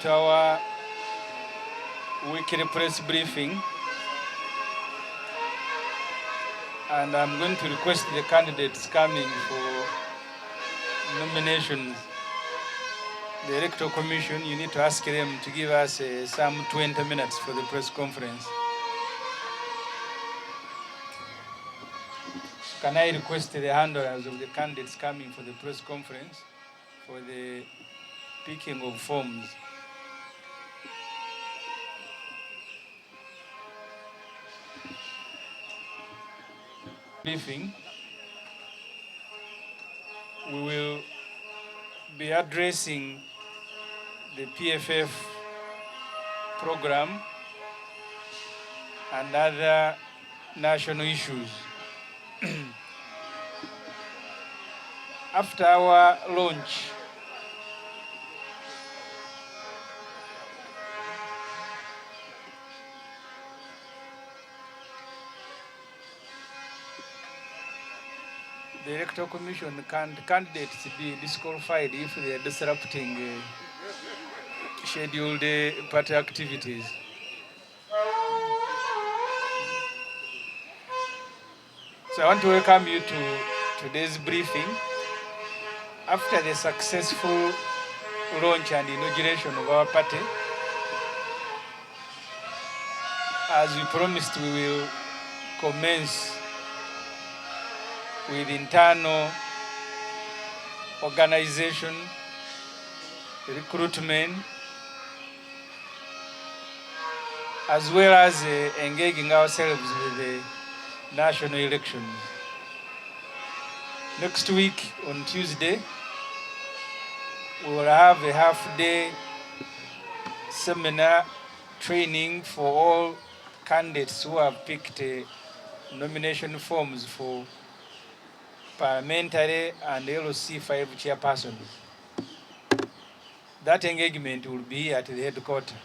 To our weekly press briefing, and I'm going to request the candidates coming for nominations. The Electoral Commission, you need to ask them to give us some 20 minutes for the press conference. Can I request the handlers of the candidates coming for the press conference for the picking of forms? Briefing, we will be addressing the PFF program and other national issues. After our launch, the Electoral Commission candidates be disqualified if they are disrupting scheduled party activities. So I want to welcome you to today's briefing. After the successful launch and inauguration of our party, as we promised, we will commence with internal organization, recruitment, as well as engaging ourselves with the national elections. Next week on Tuesday, we will have a half-day seminar training for all candidates who have picked nomination forms for parliamentary and LOC 5 chairpersons. That engagement will be at the headquarters.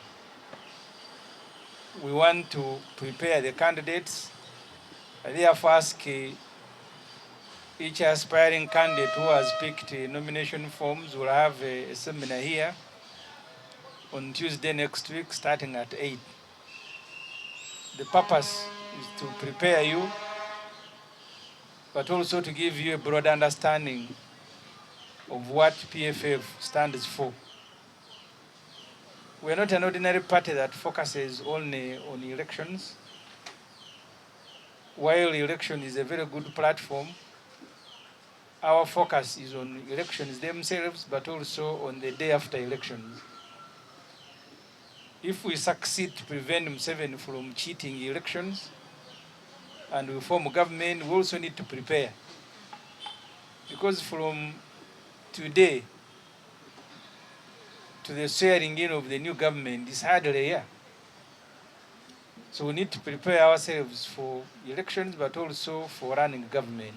We want to prepare the candidates. I therefore ask each aspiring candidate who has picked nomination forms will have a seminar here on Tuesday next week starting at 8. The purpose is to prepare you, but also to give you a broad understanding of what PFF stands for. We are not an ordinary party that focuses only on elections. While election is a very good platform, our focus is on elections themselves, but also on the day after elections. If we succeed to prevent Museveni from cheating elections and we form a government, we also need to prepare. Because from today to the swearing in of the new government is hardly a year. So we need to prepare ourselves for elections, but also for running government.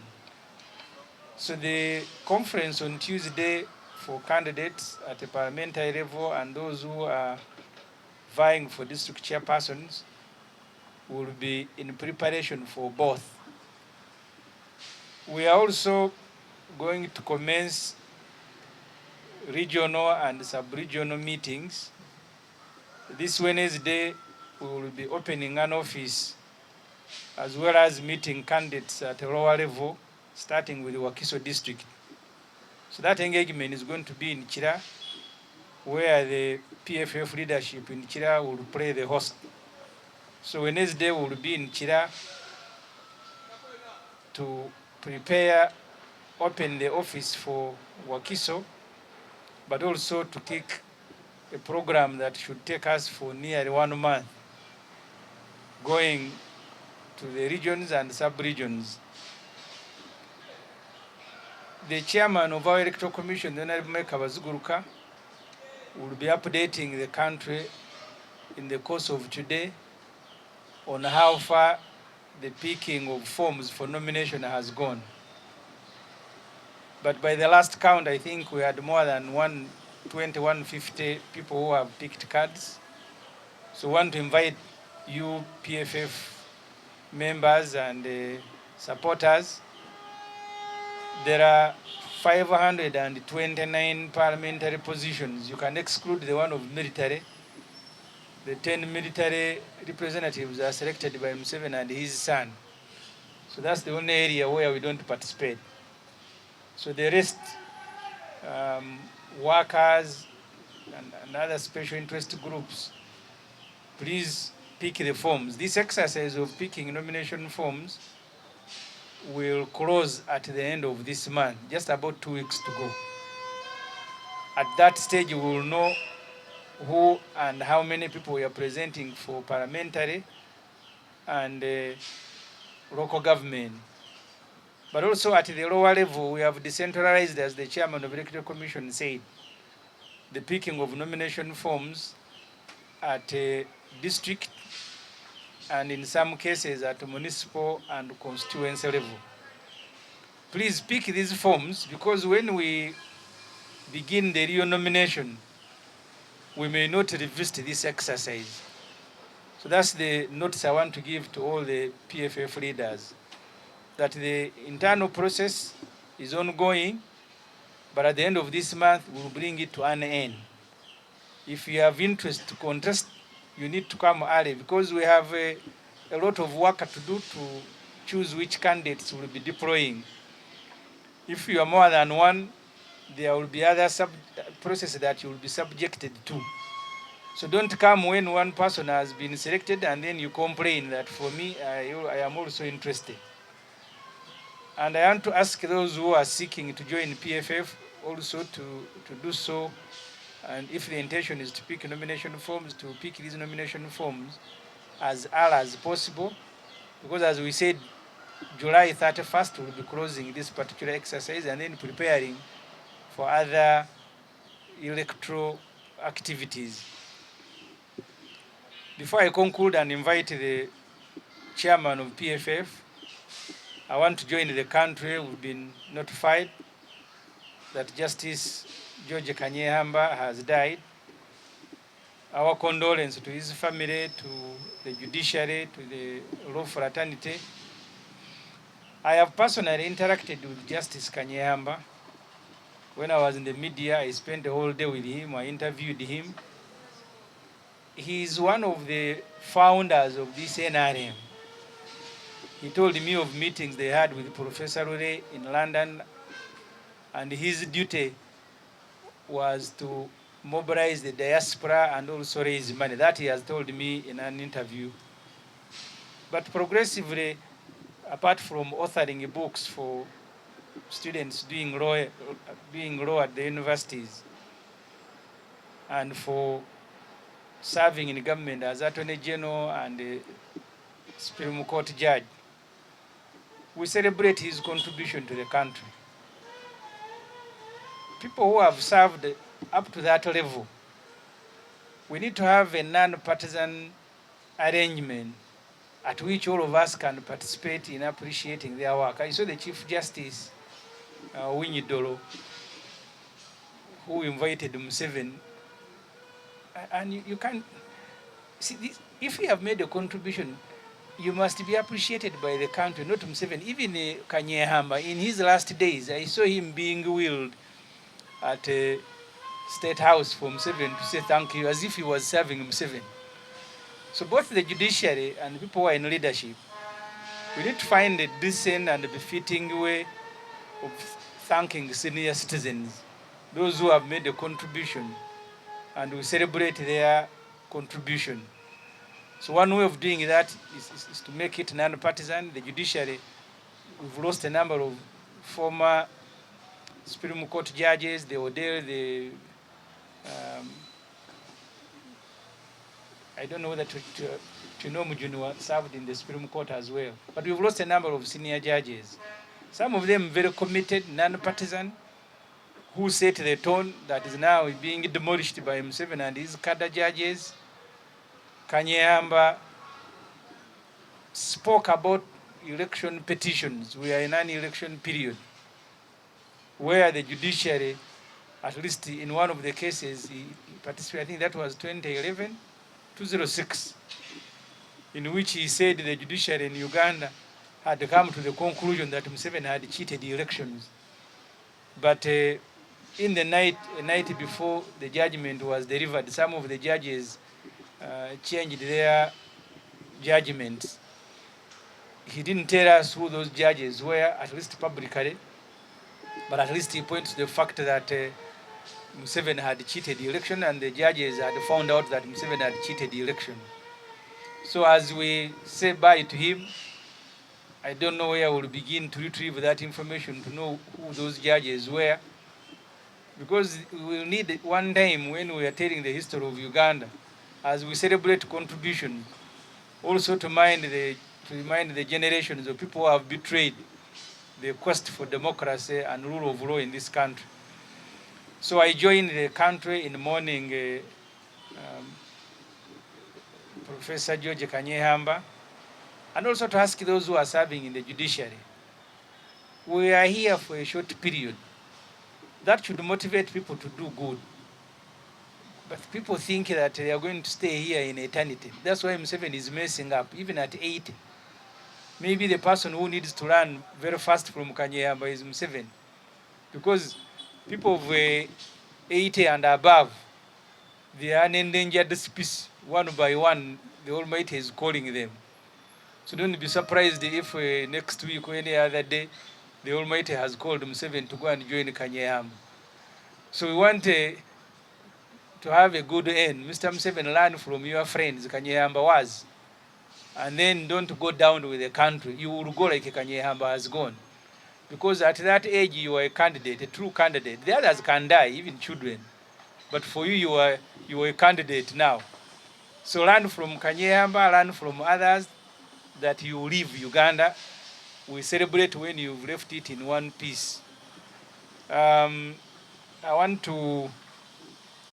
So the conference on Tuesday for candidates at the parliamentary level and those who are vying for district chairpersons will be in preparation for both. We are also going to commence regional and sub-regional meetings. This Wednesday, we will be opening an office as well as meeting candidates at a lower level, starting with the Wakiso district. So that engagement is going to be in Chira, where the PFF leadership in Chira will play the host. So Wednesday will be in Chira to prepare, open the office for Wakiso, but also to kick a program that should take us for nearly 1 month, going to the regions and sub-regions. The chairman of our electoral commission, the Honorable Mike Kabazuguruka, will be updating the country in the course of today on how far the picking of forms for nomination has gone. But by the last count, I think we had more than 120, 150 people who have picked cards. So I want to invite you PFF members and supporters. There are 529 parliamentary positions. You can exclude the one of military. The 10 military representatives are selected by Museveni and his son. So that's the only area where we don't participate. So the rest, workers and other special interest groups, please pick the forms. This exercise of picking nomination forms will close at the end of this month, just about 2 weeks to go. At that stage, we will know who and how many people we are presenting for parliamentary and local government. But also at the lower level, we have decentralized, as the chairman of the Electoral Commission said, the picking of nomination forms at a district and in some cases at municipal and constituency level. Please pick these forms, because when we begin the real nomination, we may not revisit this exercise. So that's the notice I want to give to all the PFF leaders, that the internal process is ongoing, but at the end of this month, we'll bring it to an end. If you have interest to contest, you need to come early, because we have a lot of work to do to choose which candidates will be deploying. If you are more than one, there will be other processes that you will be subjected to. So don't come when one person has been selected and then you complain that for me, I am also interested. And I want to ask those who are seeking to join PFF also to do so. And if the intention is to pick nomination forms, to pick these nomination forms as early as possible. Because as we said, July 31st will be closing this particular exercise and then preparing for other electoral activities. Before I conclude and invite the chairman of PFF, I want to join the country. We've been notified that Justice George Kanyeihamba has died. Our condolences to his family, to the judiciary, to the law fraternity. I have personally interacted with Justice Kanyeihamba. When I was in the media, I spent the whole day with him. I interviewed him. He is one of the founders of this NRM. He told me of meetings they had with Professor Owiny in London, and his duty was to mobilize the diaspora and also raise money. That he has told me in an interview. But progressively, apart from authoring books for students doing law at the universities, and for serving in government as Attorney General and Supreme Court judge, we celebrate his contribution to the country. People who have served up to that level, we need to have a non-partisan arrangement at which all of us can participate in appreciating their work. I saw the Chief Justice, Owiny Dolo, who invited Museveni. And you can't see this. If you have made a contribution, you must be appreciated by the country, not Museveni. Even Kanyeihamba, in his last days, I saw him being wheeled at a State House for Museveni to say thank you, as if he was serving Museveni. So both the judiciary and people who are in leadership, we need to find a decent and befitting way of thanking senior citizens, those who have made a contribution, and we celebrate their contribution. So one way of doing that is to make it non-partisan. The judiciary, we've lost a number of former Supreme Court judges. They were there. I don't know whether Ssemujju served in the Supreme Court as well. But we've lost a number of senior judges. Some of them very committed, non-partisan, who set the tone that is now being demolished by Museveni and his cadre judges. Kanyeihamba spoke about election petitions. We are in an election period where the judiciary, at least in one of the cases, he participated, I think that was 2011, 206, in which he said the judiciary in Uganda had come to the conclusion that Museveni had cheated the elections. But in the night before the judgment was delivered, some of the judges changed their judgments. He didn't tell us who those judges were, at least publicly, but at least he points to the fact that Museveni had cheated the election, and the judges had found out that Museveni had cheated the election. So as we say bye to him, I don't know where we'll begin to retrieve that information to know who those judges were, because we will need one time when we are telling the history of Uganda, as we celebrate contribution, also to remind the generations of people who have betrayed the quest for democracy and rule of law in this country. So I joined the country in the morning, Professor George Kanyeihamba, and also to ask those who are serving in the judiciary. We are here for a short period. That should motivate people to do good. But people think that they are going to stay here in eternity. That's why Museveni is messing up, even at 80. Maybe the person who needs to run very fast from Kanyeihamba is Museveni. Because people of 80 and above, they are an endangered species. One by one, the Almighty is calling them. So don't be surprised if next week or any other day, the Almighty has called Museveni to go and join Kanyeihamba. So we want to have a good end. Mr. Museveni, learn from your friends, Kanyeihamba was. And then don't go down with the country. You will go like Kanyeihamba has gone. Because at that age, you are a candidate, a true candidate. The others can die, even children. But for you, you are a candidate now. So learn from Kanyeihamba, learn from others that you leave Uganda. We celebrate when you've left it in one piece. I want to